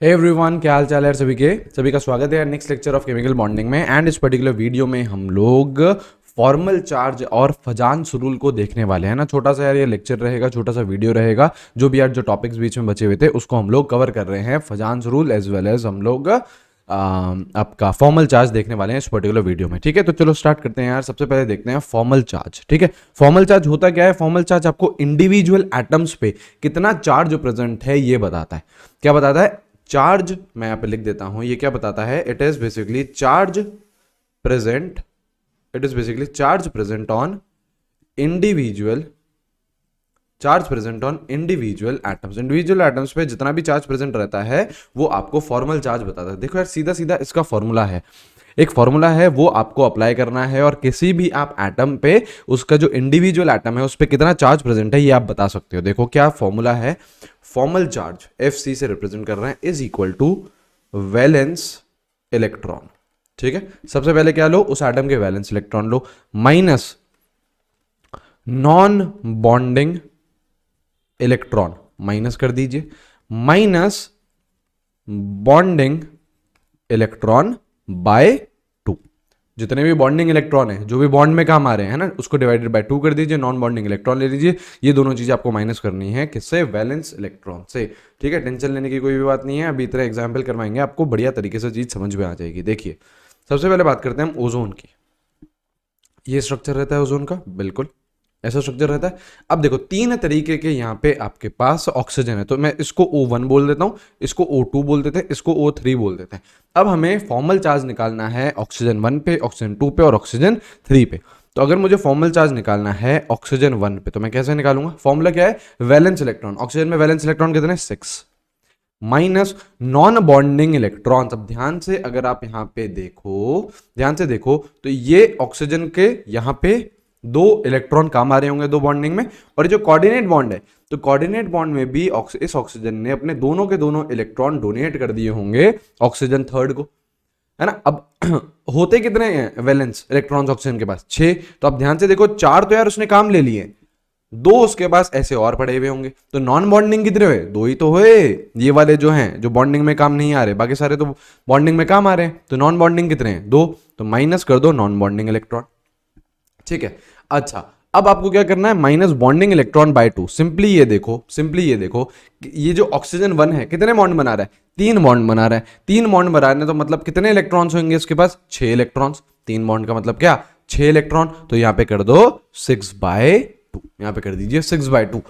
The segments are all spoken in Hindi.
हे एवरीवन, क्या हाल चाल है सभी का स्वागत है next lecture of chemical bonding में। एंड इस पर्टिकुलर वीडियो में हम लोग फॉर्मल चार्ज और फजान्स रूल को देखने वाले हैं ना। छोटा सा यार ये लेक्चर रहेगा, छोटा सा वीडियो रहेगा। जो भी यार जो टॉपिक्स बीच में बचे हुए थे उसको हम लोग कवर कर रहे हैं, Fajans rule as well as हम लोग आपका फॉर्मल चार्ज देखने वाले हैं इस पर्टिकुलर वीडियो में। ठीक है, तो चलो स्टार्ट करते हैं यार। सबसे पहले देखते हैं फॉर्मल चार्ज। ठीक है, फॉर्मल चार्ज होता क्या है? फॉर्मल चार्ज आपको इंडिविजुअल एटम्स पे कितना चार्ज प्रेजेंट है ये बताता है। क्या बताता है? चार्ज, मैं यहां पे लिख देता हूं, ये क्या बताता है? It is basically charge present, it is basically charge present on individual, charge present on individual atoms. Individual atoms पे जितना भी चार्ज प्रेजेंट रहता है वो आपको फॉर्मल चार्ज बताता है। देखो यार, सीधा सीधा इसका फॉर्मूला है, एक फॉर्मूला है, वो आपको अप्लाई करना है और किसी भी आप एटम पे उसका जो इंडिविजुअल एटम है उस पर कितना चार्ज प्रेजेंट है ये आप बता सकते हो। देखो क्या फॉर्मूला है, फॉर्मल चार्ज एफ सी से रिप्रेजेंट कर रहे हैं, is equal to valence electron. ठीक है, सबसे पहले क्या लो, उस एटम के वैलेंस इलेक्ट्रॉन लो, minus non bonding electron, minus कर दीजिए, माइनस बॉन्डिंग इलेक्ट्रॉन बाय 2। जितने भी बॉन्डिंग इलेक्ट्रॉन है, जो भी बॉन्ड में काम आ रहे हैं ना, उसको डिवाइडेड बाय 2 कर दीजिए। नॉन बॉन्डिंग इलेक्ट्रॉन ले लीजिए। ये दोनों चीजें आपको माइनस करनी है, किससे? वैलेंस इलेक्ट्रॉन से। ठीक है, टेंशन लेने की कोई भी बात नहीं है, अभी इतना एग्जाम्पल करवाएंगे, आपको बढ़िया तरीके से चीज समझ में आ जाएगी। देखिए, सबसे पहले बात करते हैं हम ओजोन की। ये स्ट्रक्चर रहता है ओजोन का, बिल्कुल ऐसा स्ट्रक्चर रहता है। अब देखो, तीन तरीके के यहाँ पे आपके पास ऑक्सीजन है, तो मैं इसको O1 बोल देता हूँ, इसको O2 बोल देते हैं, इसको O3 बोल देते हैं। अब हमें फॉर्मल चार्ज निकालना है ऑक्सीजन 1 पे, ऑक्सीजन 2 पे और ऑक्सीजन 3 पे। तो अगर मुझे फॉर्मल चार्ज निकालना है ऑक्सीजन 1 पे, तो मैं कैसे निकालूंगा? फॉर्मूला क्या है? Valence electron. ऑक्सीजन में वैलेंस इलेक्ट्रॉन कितने? 6 माइनस नॉन बॉन्डिंग इलेक्ट्रॉन्स। अब ध्यान से अगर आप यहां पे देखो, ध्यान से देखो, तो ये ऑक्सीजन के यहां पे 2 इलेक्ट्रॉन काम आ रहे होंगे, 2 बॉन्डिंग में। और जो कोऑर्डिनेट बॉन्ड है, तो कोऑर्डिनेट बॉन्ड में भी इस ऑक्सीजन ने अपने दोनों के दोनों इलेक्ट्रॉन डोनेट कर दिए होंगे ऑक्सीजन थर्ड को, है ना। अब होते कितने हैं वैलेंस इलेक्ट्रॉन्स ऑक्सीजन के पास? 6। तो अब ध्यान से देखो, 4 तो यार उसने काम ले लिए, 2 उसके पास ऐसे और पड़े हुए होंगे। तो नॉन बॉन्डिंग कितने हुए? 2 ही तो हुए। ये वाले जो हैं, जो बॉन्डिंग में काम नहीं आ रहे, बाकी सारे तो बॉन्डिंग में काम आ रहे हैं। तो नॉन बॉन्डिंग कितने हैं? 2। तो माइनस कर दो नॉन बॉन्डिंग इलेक्ट्रॉन। ठीक है, अच्छा अब आपको क्या करना है? Minus bonding electron by 2। Simply ये देखो, सिंपली ये देखो, ये जो ऑक्सीजन 1 है कितने बॉन्ड बना रहा है? 3 बॉन्ड बना रहा है। 3 बॉन्ड बना रहे हैं, तो मतलब कितने इलेक्ट्रॉन्स होंगे इसके पास? 6 इलेक्ट्रॉन्स। 3 बॉन्ड का मतलब क्या? 6 इलेक्ट्रॉन। तो यहां पे कर दो 6/2, यहां पे कर दीजिए 6/2।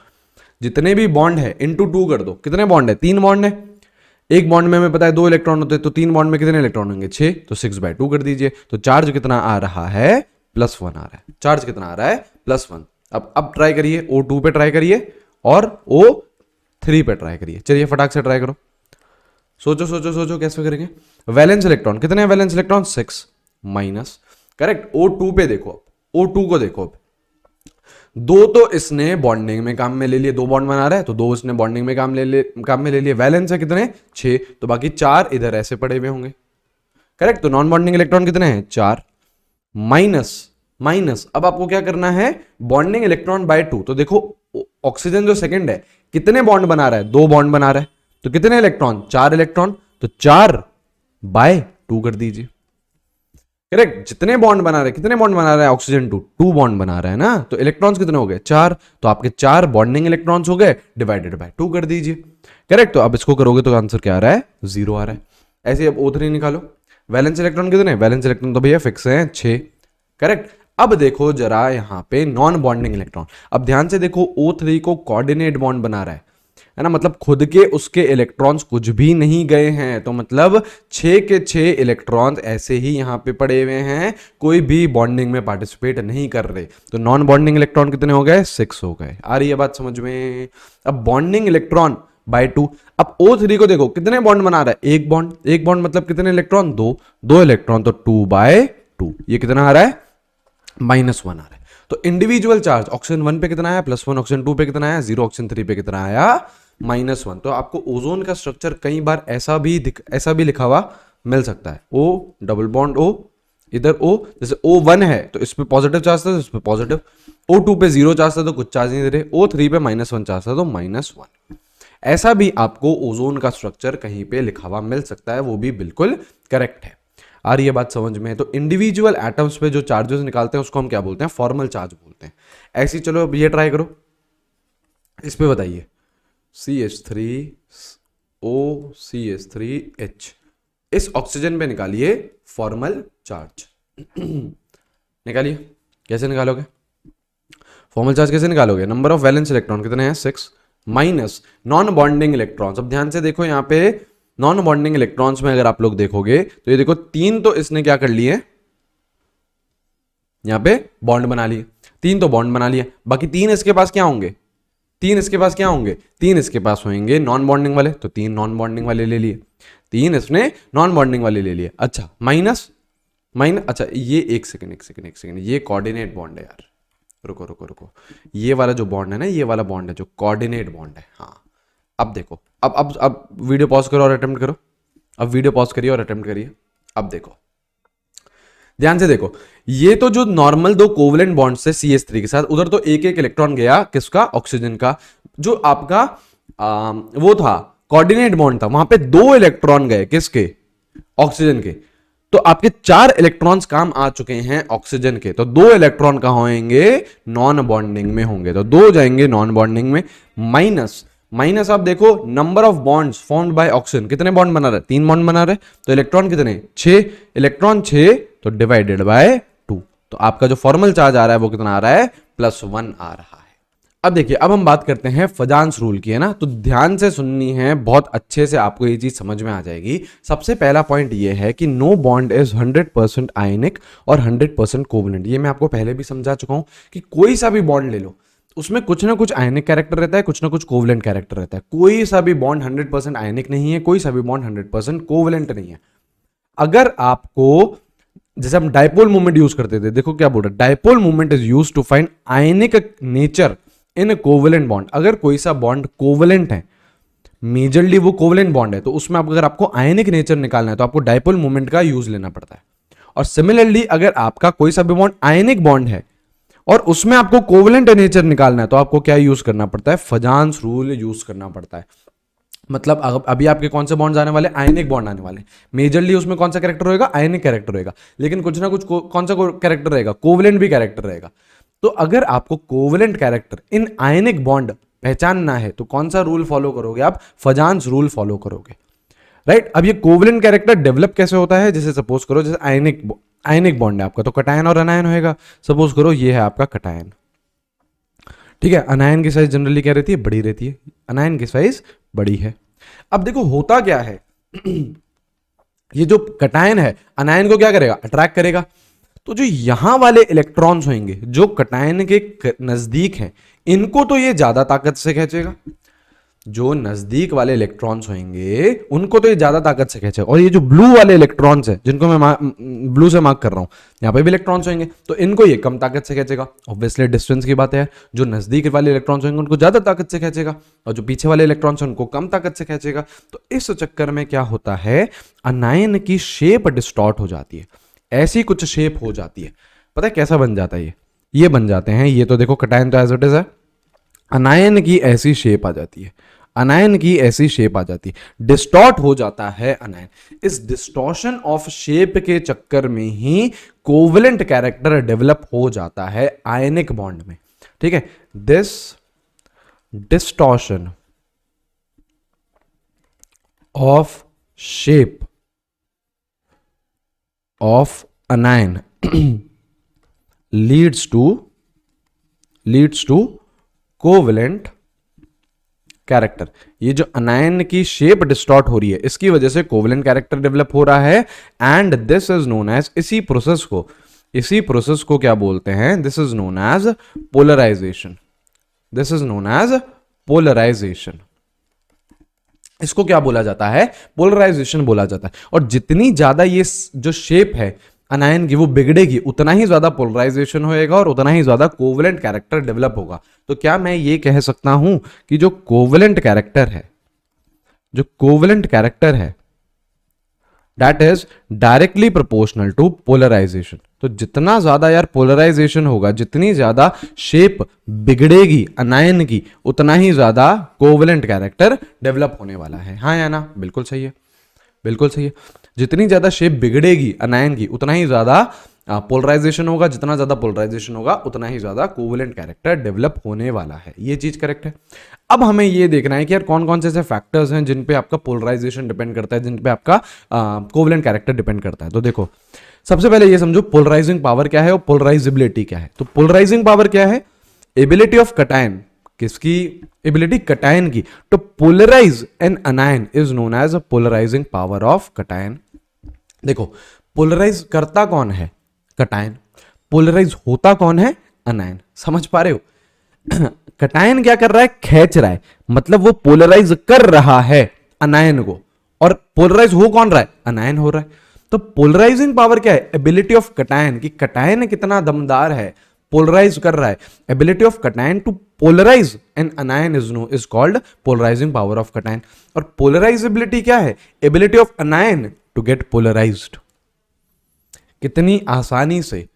जितने भी बॉन्ड है इंटू 2 कर दो। कितने बॉन्ड है? 3 बॉन्ड है। एक बॉन्ड में हमें पता है 2 इलेक्ट्रॉन होते हैं, तो 3 बॉन्ड में कितने इलेक्ट्रॉन होंगे? 6। तो 6/2 कर दीजिए। तो चार्ज कितना आ रहा है? +1 आ रहा है। चार्ज कितना आ रहा है? +1। अब ट्राई करिए, O2 पे ट्राई करिए और O3 पे ट्राई करिए। चलिए फटाक से ट्राई करो, सोचो सोचो सोचो कैसे करेंगे। वैलेंस इलेक्ट्रॉन कितने हैं? Valence electron 6 minus, correct. O2 पे देखो, O2 को देखो, 2 तो इसने बॉन्डिंग में काम में ले लिए, 2 बॉन्ड बना रहा है, तो 2 इसने बॉन्डिंग में काम में ले लिए। वैलेंस है कितने? 6। तो बाकी 4 इधर ऐसे पड़े हुए होंगे, करेक्ट। तो नॉन बॉन्डिंग इलेक्ट्रॉन कितने हैं? 4 माइनस, माइनस अब आपको क्या करना है? Bonding electron by 2। तो देखो, ऑक्सीजन जो सेकंड है कितने बॉन्ड बना रहा है? 2 बॉन्ड बना रहा है। तो कितने इलेक्ट्रॉन? 4 इलेक्ट्रॉन। तो 4/2 कर दीजिए, करेक्ट। जितने बॉन्ड बना रहे, कितने बॉन्ड बना रहा है ऑक्सीजन? 2 बॉन्ड बना रहा है ना। तो इलेक्ट्रॉन्स कितने हो गए? 4। तो आपके 4 बॉन्डिंग इलेक्ट्रॉन्स हो गए, डिवाइडेड बाय 2 कर दीजिए, करेक्ट। तो अब इसको करोगे तो आंसर क्या आ रहा है? 0 आ रहा है। ऐसे अब O3 निकालो। वैलेंस इलेक्ट्रॉन कितने? वैलेंस इलेक्ट्रॉन तो भैया फिक्स है 6, करेक्ट। अब देखो जरा यहां पे नॉन बॉन्डिंग इलेक्ट्रॉन। अब ध्यान से देखो, O3 को कोऑर्डिनेट बॉन्ड बना रहा है ना, मतलब खुद के उसके इलेक्ट्रॉन्स कुछ भी नहीं गए हैं, तो मतलब 6 के 6 इलेक्ट्रॉन्स ऐसे ही यहां पे पड़े हुए हैं, कोई भी बॉन्डिंग में पार्टिसिपेट नहीं कर रहे। तो नॉन बॉन्डिंग इलेक्ट्रॉन कितने हो गए? 6 हो गए। आ रही है बात समझ में? अब बॉन्डिंग इलेक्ट्रॉन बाय 2। अब O3 को देखो, कितने बॉन्ड बना रहा है? एक बॉन्ड। एक बॉन्ड मतलब कितने इलेक्ट्रॉन? 2 इलेक्ट्रॉन। तो 2/2। ये कितना आ रहा है? -1 आ रहा है। तो इंडिविजुअल चार्ज ऑक्सीजन 1 पे कितना आया? +1। ऑक्सीजन 2 पे कितना आया? 0। ऑक्सीजन 3 पे कितना आया? -1। तो आपको ओजोन का स्ट्रक्चर कई बार ऐसा भी लिखा हुआ मिल सकता है, O डबल बॉन्ड O, इधर O, जैसे O1 है तो इस पे पॉजिटिव चार्ज था तो इस पे पॉजिटिव, O2 पे 0 चार्ज था तो कुछ चार्ज नहीं दे रहे, O3 पे -1 चार्ज था तो -1। ऐसा भी आपको ओजोन का स्ट्रक्चर कहीं पे लिखा हुआ मिल सकता है, वो भी बिल्कुल करेक्ट है। आ रही है बात समझ में? तो इंडिविजुअल एटम्स पे जो चार्जेस निकालते हैं उसको हम क्या बोलते हैं? फॉर्मल चार्ज बोलते हैं। ऐसी चलो अब ये ट्राई करो, इस पे बताइए, CH3O CH3H, इस ऑक्सीजन पे निकालिए फॉर्मल चार्ज। निकालिए, कैसे निकालोगे फॉर्मल चार्ज? कैसे निकालोगे? नंबर ऑफ वैलेंस इलेक्ट्रॉन कितने हैं? 6 माइनस नॉन बॉन्डिंग इलेक्ट्रॉन्स। अब ध्यान से देखो यहाँ पे नॉन बॉन्डिंग इलेक्ट्रॉन्स में अगर आप लोग देखोगे तो ये देखो 3 तो इसने क्या कर लिए, यहां पे बॉन्ड बना लिए, 3 तो बॉन्ड बना लिए, बाकी 3 इसके पास क्या होंगे? 3 इसके पास क्या होंगे? 3 इसके पास होंगे नॉन बॉन्डिंग वाले, तो 3 नॉन बॉन्डिंग वाले ले लिए, 3 इसने नॉन बॉन्डिंग वाले ले लिए। अच्छा माइनस अच्छा ये एक सेकंड, ये कोऑर्डिनेट बॉन्ड है यार, रुको, ये वाला जो बॉन्ड है ना, ये वाला बॉन्ड है जो कोऑर्डिनेट बॉन्ड है। हाँ अब देखो, अब वीडियो पॉज करो और अटेम्प्ट करो, अब वीडियो पॉज करिए और अटेम्प्ट करिए। अब देखो, ध्यान से देखो, ये तो जो नॉर्मल दो कोवलेंट बॉन्ड से CH3 के साथ, उधर तो एक एक इलेक्ट्रॉन गया किसका? ऑक्सीजन का। जो आपका वो था कोऑर्डिनेट बॉन्ड था, वहां पे 2 इलेक्ट्रॉन गए किसके? ऑक्सीजन के। तो आपके 4 इलेक्ट्रॉन्स काम आ चुके हैं ऑक्सीजन के, तो 2 इलेक्ट्रॉन कहां होंगे? नॉन बॉन्डिंग में होंगे, तो 2 जाएंगे नॉन बॉन्डिंग में। माइनस आप देखो number of bonds formed by oxygen, कितने बॉन्ड बना रहे? 3 बॉन्ड बना रहे, तो इलेक्ट्रॉन कितने? 6 इलेक्ट्रॉन, 6 तो डिवाइडेड बाय 2, तो आपका जो फॉर्मल चार्ज आ रहा है वो कितना आ रहा है? +1 आ रहा है। अब देखिए, अब हम बात करते हैं फजान्स रूल की, है ना, तो ध्यान से सुननी है, बहुत अच्छे से आपको ये चीज समझ में आ जाएगी। सबसे पहला पॉइंट ये है कि नो बॉन्ड इज 100% आयनिक और 100% कोवलेंट। ये मैं आपको पहले भी समझा चुका हूं कि कोई सा भी बॉन्ड ले लो, उसमें कुछ ना कुछ आयनिक कैरेक्टर रहता है, कुछ ना कुछ कोवलेंट कैरेक्टर रहता है। कोई सा भी बॉन्ड 100% आयनिक नहीं है, कोई सा भी बॉन्ड 100% कोवलेंट नहीं है। अगर आपको, जैसे हम डायपोल मूवमेंट यूज करते थे, देखो क्या बोल रहा है, dipole movement is used to find ionic nature in covalent bond. अगर कोई सा बॉन्ड कोवलेंट है, मेजरली वो कोवलेंट बॉन्ड है, तो उसमें अगर आपको आयनिक नेचर निकालना है तो आपको डायपोल मूवमेंट का यूज लेना पड़ता है। और सिमिलरली अगर आपका कोई सा भी बॉन्ड आयनिक बॉन्ड है और उसमें आपको कोवलेंट नेचर निकालना है तो आपको क्या यूज करना पड़ता है? फजान्स रूल यूज करना पड़ता है। मतलब अभी आपके कौन से बॉन्ड्स आने वाले? आयनिक बॉन्ड आने वाले। मेजरली उसमें कौन सा कैरेक्टर होगा? आयनिक कैरेक्टर होगा, लेकिन कुछ ना कुछ कौन सा कैरेक्टर रहेगा? कोवलेंट भी कैरेक्टर रहेगा। तो अगर आपको covalent character in ionic bond पहचानना है तो कौन सा रूल फॉलो करोगे आप? फजान्स रूल फॉलो करोगे, राइट। अब ये कोवलेंट कैरेक्टर डेवलप कैसे होता है? जैसे सपोज करो, जैसे आयनिक बॉन्ड है आपका, तो कटायन और अनायन होएगा। सपोज करो ये है आपका कटायन, ठीक है। अनायन की साइज जनरली क्या रहती है? बड़ी रहती है, अनायन की साइज बड़ी है। अब देखो होता क्या है, ये जो कटायन है अनायन को क्या करेगा? अट्रैक्ट करेगा। तो जो यहां वाले इलेक्ट्रॉन्स होंगे जो कटायन के नजदीक हैं, इनको तो ये ज्यादा ताकत से खींचेगा। जो नजदीक वाले इलेक्ट्रॉन्स होंगे उनको तो ये ज्यादा ताकत से खींचेगा। और ये जो ब्लू वाले इलेक्ट्रॉन्स हैं, जिनको मैं ब्लू से मार्क कर रहा हूं, यहां पे भी इलेक्ट्रॉन्स होंगे, तो इनको ये कम ताकत से खींचेगा। ऑब्वियसली डिस्टेंस की बात है, जो नजदीक वाले इलेक्ट्रॉन्स होंगे उनको ज्यादा ताकत से खींचेगा, और जो पीछे वाले इलेक्ट्रॉन्स हैं उनको कम ताकत से खींचेगा। तो इस चक्कर में क्या होता है? अनायन की शेप डिस्टॉर्ट हो जाती है, ऐसी कुछ शेप हो जाती है। पता है कैसा बन जाता है? ये बन जाते हैं, ये तो देखो कटायन तो एज इट इज है, अनायन की ऐसी शेप आ जाती है, अनायन की ऐसी शेप आ जाती है, डिस्टॉर्ट हो जाता है अनायन। इस डिस्टॉर्शन ऑफ शेप के चक्कर में ही कोवलेंट कैरेक्टर डेवलप हो जाता है आयनिक बॉन्ड में, ठीक है। This distortion of shape of anion leads to covalent character. ये जो अनायन की शेप डिस्टॉर्ट हो रही है, इसकी वजह से कोवलेंट कैरेक्टर डेवलप हो रहा है। And this is known as, इसी प्रोसेस को क्या बोलते हैं? This is known as polarisation. This is known as polarisation. इसको क्या बोला जाता है? पोलराइजेशन बोला जाता है। और जितनी ज्यादा ये जो शेप है अनायन की वो बिगड़ेगी, उतना ही ज्यादा पोलराइजेशन होएगा और उतना ही ज्यादा कोवलेंट कैरेक्टर डेवलप होगा। तो क्या मैं ये कह सकता हूं कि जो कोवलेंट कैरेक्टर है that is directly proportional to polarisation. तो जितना ज्यादा यार पोलराइजेशन होगा, जितनी ज्यादा शेप बिगड़ेगी अनायन की, उतना ही ज्यादा कोवेलेंट कैरेक्टर डेवलप होने वाला है। हाँ या ना? बिल्कुल सही है, बिल्कुल सही है। जितनी ज्यादा शेप बिगड़ेगी अनायन की, उतना ही ज्यादा पोलराइजेशन होगा, जितना ज्यादा पोलराइजेशन होगा उतना ही ज्यादा कोवेलेंट कैरेक्टर डेवलप होने वाला है। ये चीज करेक्ट है। अब हमें ये देखना है कि यार कौन कौन से ऐसे फैक्टर्स हैं जिन पे आपका पोलराइजेशन डिपेंड करता है, जिन पे आपका कोवेलेंट कैरेक्टर डिपेंड करता है। तो देखो, सबसे पहले ये समझो पोलराइजिंग पावर क्या है और पोलराइजेबिलिटी क्या है। तो पोलराइजिंग पावर क्या है? एबिलिटी ऑफ कटायन, किसकी एबिलिटी? कटायन की। तो polarise an anion is known as polarising power of cation. देखो, पोलराइज करता कौन है? कटायन। पोलराइज होता कौन है? अनायन। समझ पा रहे हो? कटायन क्या कर रहा है? खींच रहा है, मतलब वो पोलराइज कर रहा है अनायन को, और पोलराइज हो कौन रहा है? अनायन हो रहा है। तो पोलराइजिंग पावर क्या है? एबिलिटी ऑफ कटायन, कि कटायन कितना दमदार है, पोलराइज कर रहा है। Ability of cation to polarise an anion is called polarising power of cation. और पोलराइजेबिलिटी क्या है? Ability of anion to get polarised, कितनी आसानी से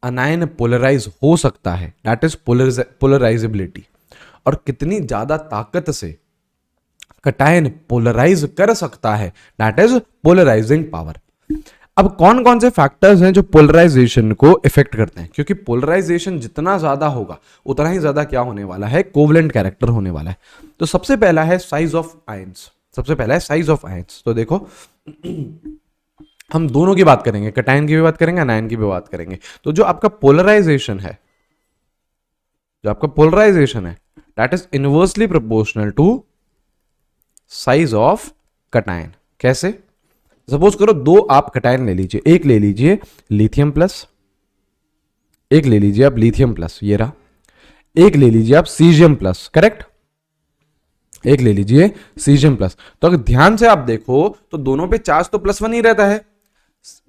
अनायन पोलराइज हो सकता है, दैट इज पोलराइजेबिलिटी। और कितनी ज्यादा ताकत से कटायन पोलराइज कर सकता है, दैट इज पोलराइजिंग पावर। अब कौन कौन से फैक्टर्स हैं जो पोलराइजेशन को इफेक्ट करते हैं? क्योंकि पोलराइजेशन जितना ज्यादा होगा उतना ही ज्यादा क्या होने वाला है? कोवेलेंट कैरेक्टर होने वाला है। तो सबसे पहला है साइज ऑफ आयंस। सबसे पहला है साइज ऑफ आयंस। तो देखो, हम दोनों की बात करेंगे, कटायन की भी बात करेंगे, अनायन की भी बात करेंगे। तो जो आपका पोलराइजेशन है, that is inversely proportional to size of cation. कैसे? सपोज करो दो आप कटायन ले लीजिए, एक ले लीजिए लिथियम प्लस, एक ले लीजिए आप लिथियम प्लस, ये रहा। एक ले लीजिए आप सीजियम प्लस, करेक्ट? एक ले लीजिए सीजियम प्लस। तो अगर ध्यान से आप देखो तो दोनों पे चार्ज तो +1 ही रहता है।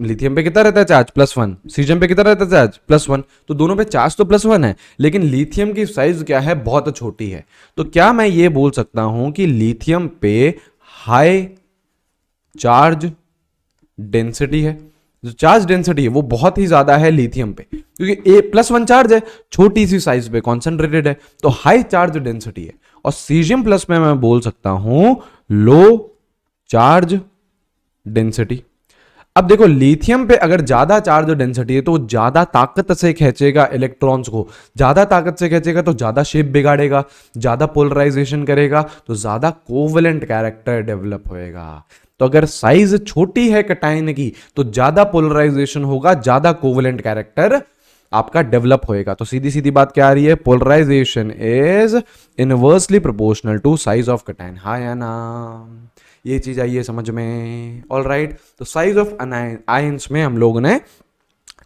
लिथियम पे कितना रहता है चार्ज? +1। सीजियम पे कितना रहता है चार्ज? +1। तो दोनों पे चार्ज तो +1 है, लेकिन लिथियम की साइज क्या है? बहुत छोटी है। तो क्या मैं ये बोल सकता हूं कि लिथियम पे हाई चार्ज डेंसिटी है? जो चार्ज डेंसिटी है वो बहुत ही ज्यादा है लिथियम पे, क्योंकि A+1 चार्ज है, छोटी सी साइज पे कॉन्सेंट्रेटेड है, तो हाई चार्ज डेंसिटी है। और सीजियम प्लस में मैं बोल सकता हूं लो चार्ज डेंसिटी। अब देखो, लिथियम पे अगर ज्यादा चार्ज डेंसिटी है तो वो ज्यादा ताकत से खींचेगा इलेक्ट्रॉन्स को, ज्यादा ताकत से खींचेगा तो ज्यादा शेप बिगाड़ेगा, ज्यादा पोलराइजेशन करेगा, तो ज्यादा कोवेलेंट कैरेक्टर डेवलप होएगा। तो अगर साइज छोटी है कटायन की तो ज्यादा पोलराइजेशन होगा, ज्यादा कोवेलेंट कैरेक्टर आपका डेवलप होएगा। तो सीधी सीधी बात क्या आ रही है? Polarisation is inversely proportional to size of cation. हाँ या ना? ये चीज आई है समझ में? All right. तो साइज ऑफ आयंस में हम लोगों ने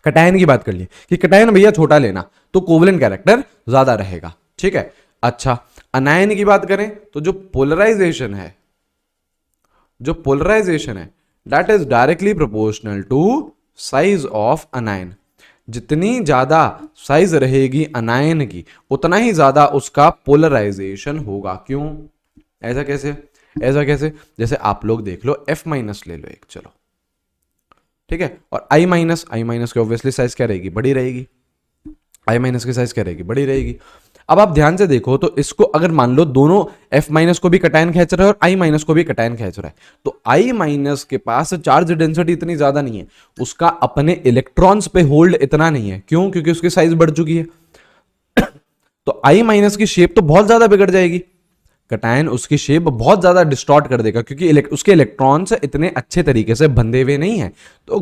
कटायन की बात कर ली कि कटायन भैया छोटा लेना तो कोवेलेंट कैरेक्टर ज्यादा रहेगा, ठीक है। अच्छा, अनायन की बात करें तो जो पोलराइजेशन है that is directly proportional to size of anion. जितनी ज्यादा साइज रहेगी अनायन की, उतना ही ज्यादा उसका पोलराइजेशन होगा। क्यों? ऐसा कैसे? जैसे आप लोग देख लो, F- ले लो एक, चलो ठीक है, और I- की ऑब्वियसली साइज क्या रहेगी? बड़ी रहेगी। I- की साइज क्या रहेगी? बड़ी रहेगी। अब आप ध्यान से देखो तो इसको अगर मान लो दोनों F- को भी कटायन खींच रहा है और I- को भी कटायन खींच रहा है, तो I- के पास चार्ज डेंसिटी इतनी ज्यादा नहीं है, उसका अपने इलेक्ट्रॉन्स पे होल्ड इतना नहीं है। क्यों? क्योंकि उसकी साइज बढ़ चुकी है। तो I- की शेप तो बहुत ज्यादा बिगड़ जाएगी, कटायन उसकी शेप बहुत ज्यादा डिस्टॉर्ट कर देगा, क्योंकि उसके इलेक्ट्रॉन्स इतने अच्छे तरीके से बंधे हुए नहीं है। तो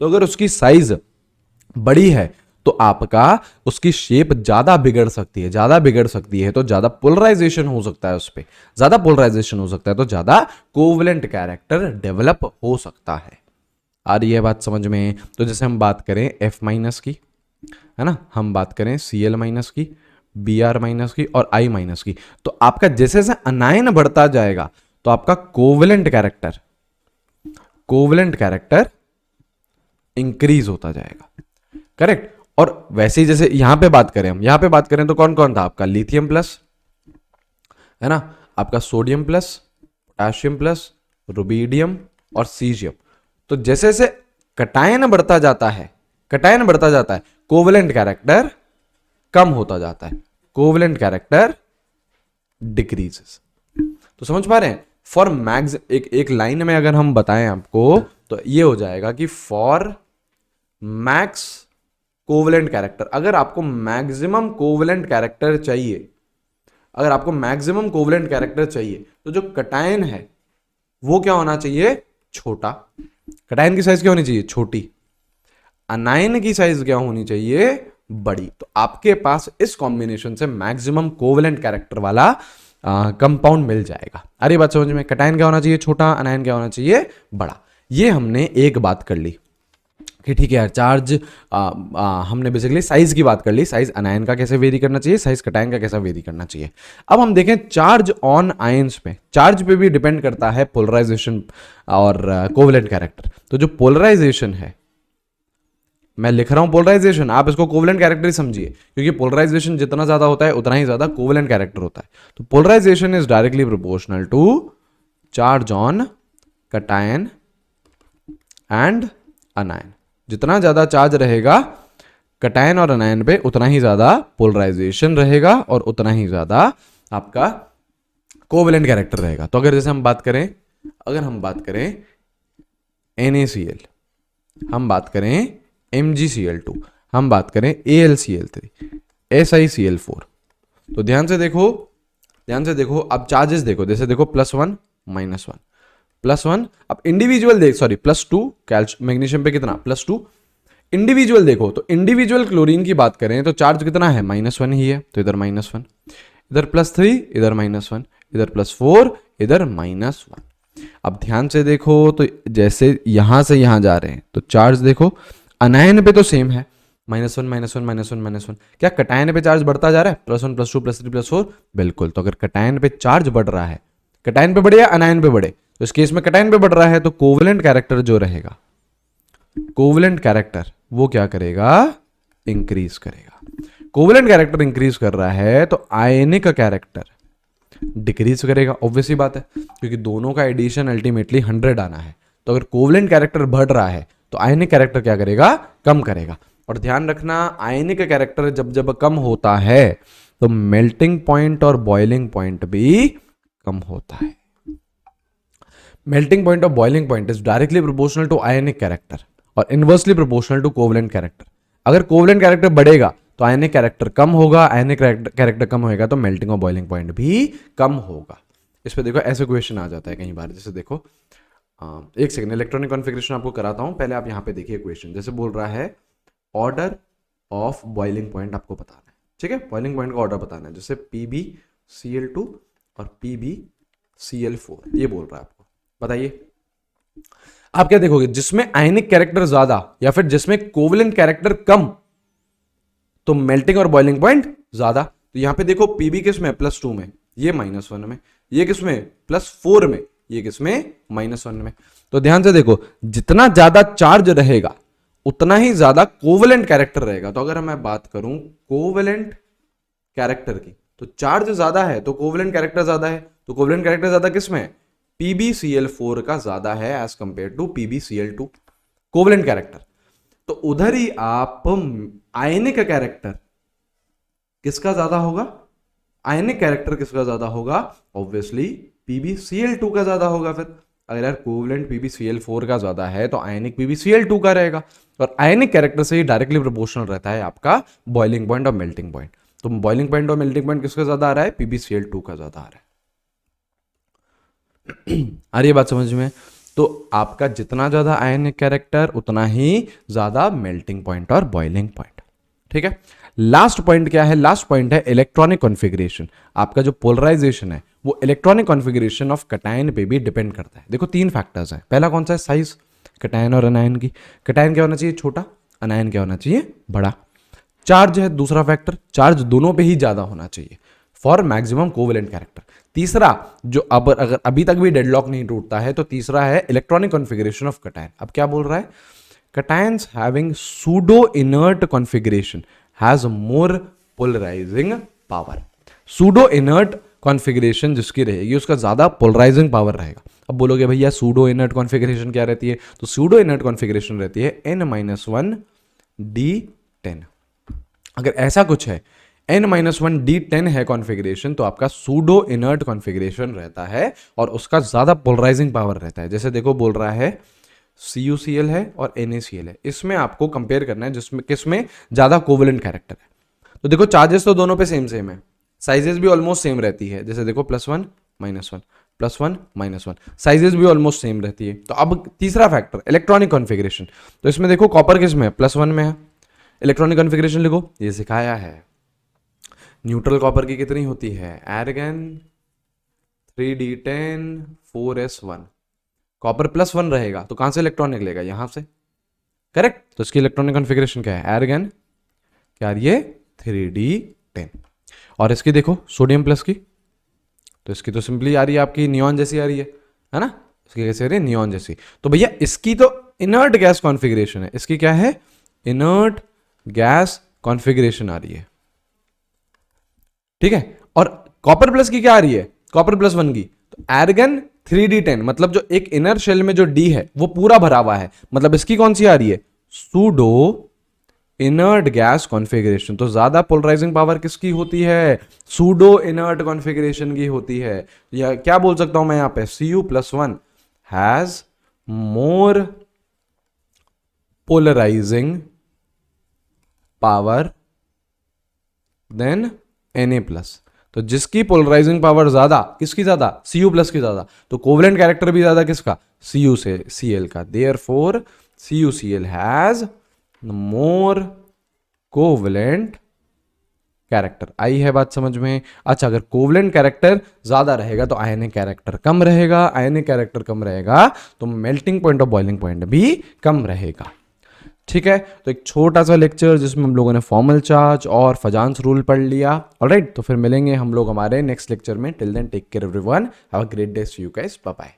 अगर उसकी साइज बड़ी है तो आपका उसकी शेप ज्यादा बिगड़ सकती है, तो ज्यादा पोलराइजेशन हो सकता है, उस पर ज्यादा पोलराइजेशन हो सकता है, तो ज्यादा कोवेलेंट कैरेक्टर डेवलप हो सकता है। आ रही है बात समझ में? तो जैसे हम बात करें F- की, है ना, हम बात करें Cl- की, Br- की और I- की, तो आपका जैसे जैसे अनायन बढ़ता जाएगा तो आपका कोवेलेंट कैरेक्टर इंक्रीज होता जाएगा, करेक्ट। और वैसे ही जैसे यहां पे बात करें तो कौन कौन था आपका? लिथियम प्लस, है ना, आपका sodium plus, potassium plus, rubidium और सीजियम। तो जैसे जैसे कटायन बढ़ता जाता है, कटायन बढ़ता जाता है, कोवेलेंट कैरेक्टर कम होता जाता है, कोवेलेंट कैरेक्टर डिक्रीजेस। तो समझ पा रहे हैं? फॉर मैक्स एक लाइन में अगर हम बताएं आपको तो ये हो जाएगा कि फॉर मैक्स कोवेलेंट कैरेक्टर, अगर आपको मैक्सिमम कोवेलेंट कैरेक्टर चाहिए, अगर आपको मैक्सिमम कोवेलेंट कैरेक्टर चाहिए तो जो कटायन है वो क्या होना चाहिए? छोटा। कटायन की साइज क्या होनी चाहिए? छोटी। अनायन की साइज क्या होनी चाहिए? बड़ी। तो आपके पास इस कॉम्बिनेशन से मैक्सिमम कोवेलेंट कैरेक्टर वाला कंपाउंड मिल जाएगा। अरे बात समझ में? कटायन क्या होना चाहिए? छोटा। अनायन क्या होना चाहिए? बड़ा। ये हमने एक बात कर ली कि ठीक है यार, चार्ज हमने बेसिकली साइज की बात कर ली, साइज अनायन का कैसे वेरी करना चाहिए, साइज कटायन का कैसा वेरी करना चाहिए। अब हम देखें चार्ज ऑन आयंस पे, चार्ज पे भी डिपेंड करता है पोलराइजेशन और कोवेलेंट कैरेक्टर। तो जो पोलराइजेशन है, मैं लिख रहा हूं पोलराइजेशन, आप इसको कोवेलेंट कैरेक्टर ही समझिए, क्योंकि पोलराइजेशन जितना ज्यादा होता है उतना ही ज्यादा कोवेलेंट कैरेक्टर होता है। तो polarisation is directly proportional to charge on cation and anion. जितना ज्यादा चार्ज रहेगा कटायन और अनायन पे उतना ही ज्यादा पोलराइजेशन रहेगा और उतना ही ज्यादा आपका कोवेलेंट कैरेक्टर रहेगा। तो अगर जैसे हम बात करें, अगर हम बात करें NaCl, हम बात करें MgCl2, हम बात करें AlCl3, SiCl4, तो ध्यान से देखो, ध्यान से देखो, अब चार्जेस देखो, जैसे देखो +1 -1 +1, अब इंडिविजुअल देख, सॉरी +2, मैग्नीशियम पे कितना? +2। इंडिविजुअल देखो तो इंडिविजुअल क्लोरीन की बात करें तो चार्ज कितना है? -1 ही है, तो इधर -1, इधर +3, इधर -1, इधर +4, इधर -1। अब ध्यान से देखो तो जैसे यहां से यहां जा रहे हैं तो चार्ज देखो, अनायन पे तो सेम है, -1 -1 -1 -1। क्या कटायन पे चार्ज बढ़ता जा रहा है? +1 +2 +3 +4, बिल्कुल। तो अगर कटायन पे चार्ज बढ़ रहा है, कटायन पे बढ़े या अनायन पे बढ़े, तो इस केस में कटायन पे बढ़ रहा है, तो कोवेलेंट कैरेक्टर जो रहेगा, कोवेलेंट कैरेक्टर वो क्या करेगा? इंक्रीज करेगा। कोवेलेंट कैरेक्टर इंक्रीज कर रहा है तो आयनिक कैरेक्टर डिक्रीज करेगा, ऑब्वियसली बात है, क्योंकि दोनों का एडिशन अल्टीमेटली 100 आना है। तो अगर कोवेलेंट कैरेक्टर बढ़ रहा है तो आयनिक कैरेक्टर क्या करेगा? कम करेगा। और ध्यान रखना, आयनिक कैरेक्टर जब जब कम होता है तो मेल्टिंग पॉइंट और बॉइलिंग पॉइंट भी कम होता है। मेल्टिंग पॉइंट और boiling point is directly proportional to ionic character और inversely proportional to covalent character. अगर कोवेलेंट कैरेक्टर बढ़ेगा तो आयनिक कैरेक्टर कम होगा, आयनिक कैरेक्टर कम होएगा तो मेल्टिंग और बॉइलिंग पॉइंट भी कम होगा। इस पे देखो ऐसे क्वेश्चन आ जाता है कई बार, जैसे देखो एक सेकंड, इलेक्ट्रॉनिक कॉन्फ़िगरेशन आपको कराता हूं, पहले आप यहां पे देखिए क्वेश्चन। जैसे बोल रहा है ऑर्डर ऑफ बॉइलिंग पॉइंट आपको बताना है, ठीक है, बॉइलिंग पॉइंट का ऑर्डर बताना है, जैसे PbCl2 और PbCl4 ये बोल रहा है आपको। बताइए आप क्या देखोगे? जिसमें आयनिक कैरेक्टर ज्यादा या फिर जिसमें कोवेलेंट कैरेक्टर कम, तो मेल्टिंग और बॉइलिंग पॉइंट ज्यादा। तो यहां पे देखो Pb किस में? +2 में, ये -1 में, ये किस में? +4 में, ये किस में? -1 में। तो ध्यान से देखो, जितना ज्यादा चार्ज रहेगा उतना ही ज्यादा कोवेलेंट कैरेक्टर रहेगा। तो अगर मैं बात करूं कोवेलेंट कैरेक्टर की, तो चार्ज ज्यादा है तो कोवेलेंट कैरेक्टर ज्यादा है, तो कोवेलेंट कैरेक्टर ज्यादा किस में? PbCl4 का ज्यादा है as compare to PbCl2 covalent character. तो उधर ही आप आयनिक कैरेक्टर किसका ज्यादा होगा? आयनिक कैरेक्टर किसका ज्यादा होगा? ऑब्वियसली PbCl2 का ज्यादा होगा। फिर अगर यार कोवेलेंट PbCl4 का ज्यादा है तो आयनिक PbCl2 का रहेगा, और आयनिक कैरेक्टर से ही डायरेक्टली प्रोपोर्शनल रहता है आपका बॉइलिंग पॉइंट और मेल्टिंग पॉइंट। तो बॉइलिंग पॉइंट और मेल्टिंग पॉइंट किसका ज्यादा आ रहा है? PbCl2 का ज्यादा आ रहा है। आ रही है बात समझ में? तो आपका जितना ज्यादा आयनिक कैरेक्टर उतना ही ज्यादा मेल्टिंग पॉइंट और बॉइलिंग पॉइंट, ठीक है। लास्ट पॉइंट क्या है? लास्ट पॉइंट है इलेक्ट्रॉनिक कॉन्फ़िगरेशन। आपका जो पोलराइजेशन है वो इलेक्ट्रॉनिक कॉन्फ़िगरेशन ऑफ कटायन पे भी डिपेंड करता है। देखो 3 फैक्टर्स हैं। पहला कौन सा है? साइज, कटायन और अनायन की। कटायन क्या होना चाहिए? छोटा। अनायन क्या होना चाहिए? बड़ा। चार्ज है दूसरा फैक्टर, चार्ज दोनों पे ही ज्यादा होना चाहिए फॉर मैक्सिमम कोवेलेंट कैरेक्टर। तीसरा जो अब अगर अभी तक भी डेडलॉक नहीं टूटता है तो तीसरा है इलेक्ट्रॉनिक कॉन्फ़िगरेशन ऑफ कटायन। अब क्या बोल रहा है? Cations having pseudo inert configuration has more polarising power. Pseudo inert configuration जिसकी रहेगी उसका ज्यादा पोलराइजिंग पावर रहेगा। अब बोलोगे भैया सूडो इनर्ट कॉन्फ़िगरेशन क्या रहती है, तो सूडो इनर्ट कॉन्फ़िगरेशन रहती है n-1 d10। अगर ऐसा कुछ है n-1 d10 है कॉन्फ़िगरेशन, तो आपका सूडो इनर्ट कॉन्फ़िगरेशन रहता है और उसका ज़्यादा पोलराइजिंग पावर रहता है। जैसे देखो बोल रहा है CuCl है और NaCl है, इसमें आपको कंपेयर करना है जिसमें किसमें ज़्यादा कोवेलेंट कैरेक्टर है। तो देखो चार्जेस तो दोनों पे सेम सेम है, साइजेस भी ऑलमोस्ट सेम रहती है। जैसे देखो +1 -1 +1 -1, साइजेस भी ऑलमोस्ट सेम रहती है। तो अब तीसरा फैक्टर इलेक्ट्रॉनिक कॉन्फ़िगरेशन, तो इसमें देखो कॉपर किस में है, +1 में है। इलेक्ट्रॉनिक कॉन्फ़िगरेशन लिखो, ये सिखाया है। न्यूट्रल कॉपर की कितनी होती है, एर्गन 3d10 4s1। कॉपर +1 रहेगा तो कहां से इलेक्ट्रॉन निकलेगा, यहां से, करेक्ट। तो इसकी इलेक्ट्रॉनिक कॉन्फ़िगरेशन क्या है, एर्गन क्या आ रही है 3d10। और इसकी देखो सोडियम प्लस की, तो इसकी तो सिंपली आ रही है आपकी नियॉन जैसी आ रही है ना। इसकी कैसे आ रही है, नियॉन जैसी। तो भैया इसकी तो इनर्ट गैस कॉन्फ़िगरेशन है, इसकी क्या है, इनर्ट गैस कॉन्फ़िगरेशन आ रही है, ठीक है। और कॉपर प्लस की क्या आ रही है, कॉपर +1 की, तो एर्गन 3d10, मतलब जो एक इनर शेल में जो डी है वो पूरा भरा हुआ है, मतलब इसकी कौन सी आ रही है, सूडो इनर्ट गैस कॉन्फ़िगरेशन। तो ज्यादा पोलराइजिंग पावर किसकी होती है, सूडो इनर्ट कॉन्फ़िगरेशन की होती है। या क्या बोल सकता हूं मैं यहां पे, Cu+1 has more polarising power than Na+। तो जिसकी पोलराइजिंग पावर ज्यादा, किसकी ज्यादा, Cu+ की ज्यादा, तो कोवलेंट कैरेक्टर भी ज्यादा किसका, CuCl का। Therefore CuCl has more covalent character. आई है बात समझ में। अच्छा, अगर कोवलेंट कैरेक्टर ज्यादा रहेगा तो आयनिक कैरेक्टर कम रहेगा, आयनिक कैरेक्टर कम रहेगा तो मेल्टिंग पॉइंट और बॉइलिंग पॉइंट भी कम रहेगा, ठीक है। तो एक छोटा सा लेक्चर जिसमें हम लोगों ने फॉर्मल चार्ज और फजान्स रूल पढ़ लिया। ऑलराइट, तो फिर मिलेंगे हम लोग हमारे नेक्स्ट लेक्चर में। Till then take care everyone, have a great day, see you guys, bye bye.